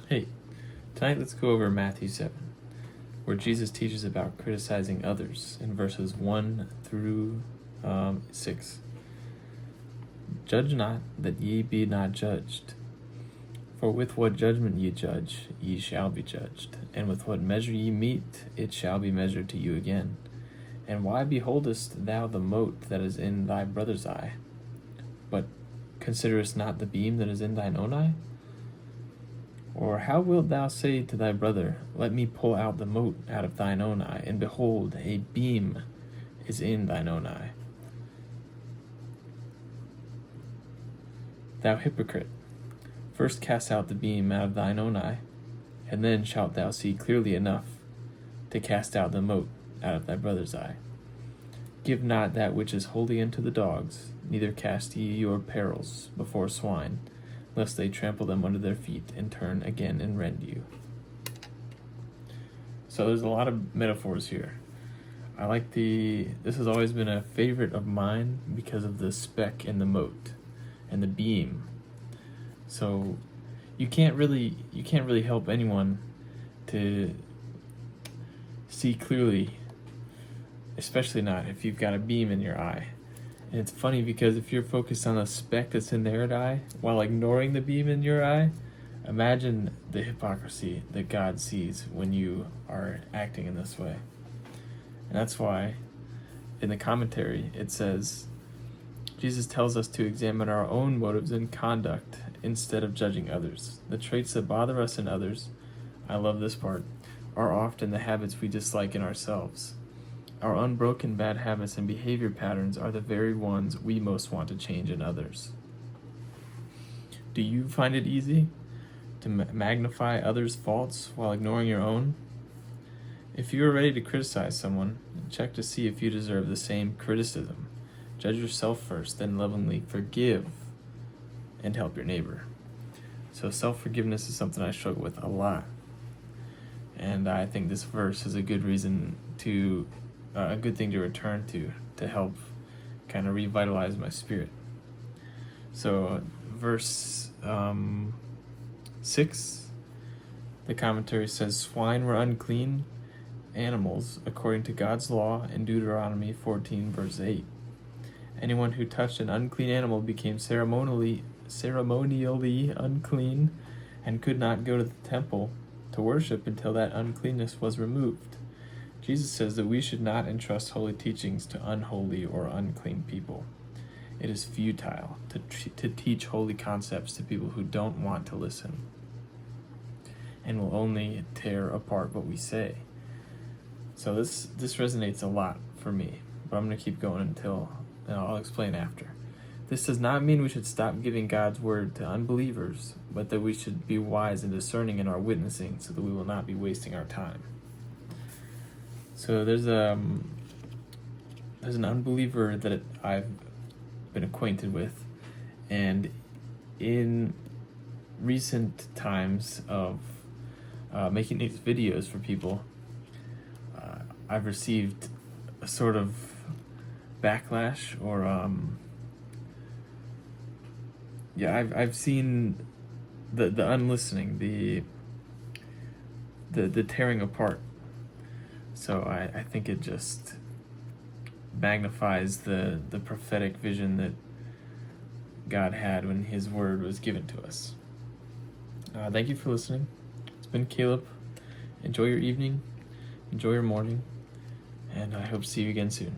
Hey, tonight let's go over Matthew 7, where Jesus teaches about criticizing others in verses 1 through 6. Judge not, that ye be not judged. For with what judgment ye judge, ye shall be judged, and with what measure ye mete, it shall be measured to you again. And why beholdest thou the mote that is in thy brother's eye, but considerest not the beam that is in thine own eye? Or how wilt thou say to thy brother, Let me pull out the mote out of thine own eye, and behold, a beam is in thine own eye? Thou hypocrite, first cast out the beam out of thine own eye, and then shalt thou see clearly enough to cast out the mote out of thy brother's eye. Give not that which is holy unto the dogs, neither cast ye your pearls before swine, lest they trample them under their feet and turn again and rend you. So there's a lot of metaphors here. This has always been a favorite of mine because of the speck and the mote and the beam. So you can't really help anyone to see clearly, especially not if you've got a beam in your eye. And it's funny because if you're focused on the speck that's in their eye while ignoring the beam in your eye, imagine the hypocrisy that God sees when you are acting in this way. And that's why in the commentary it says, Jesus tells us to examine our own motives and conduct instead of judging others. The traits that bother us in others, I love this part, are often the habits we dislike in ourselves. Our unbroken bad habits and behavior patterns are the very ones we most want to change in others. Do you find it easy to magnify others' faults while ignoring your own? If you are ready to criticize someone, check to see if you deserve the same criticism. Judge yourself first, then lovingly forgive and help your neighbor. So self-forgiveness is something I struggle with a lot. And I think this verse is a good thing to return to help kind of revitalize my spirit. So verse 6, the commentary says, Swine were unclean animals according to God's law in Deuteronomy 14 verse 8. Anyone who touched an unclean animal became ceremonially unclean and could not go to the temple to worship until that uncleanness was removed. Jesus says that we should not entrust holy teachings to unholy or unclean people. It is futile to teach holy concepts to people who don't want to listen and will only tear apart what we say. So this resonates a lot for me, but I'm going to keep going until I'll explain after. This does not mean we should stop giving God's word to unbelievers, but that we should be wise and discerning in our witnessing so that we will not be wasting our time. So there's an unbeliever that I've been acquainted with, and in recent times of making these videos for people, I've received a sort of backlash, or I've seen the unlistening, the tearing apart. So I think it just magnifies the prophetic vision that God had when his word was given to us. Thank you for listening. It's been Caleb. Enjoy your evening. Enjoy your morning. And I hope to see you again soon.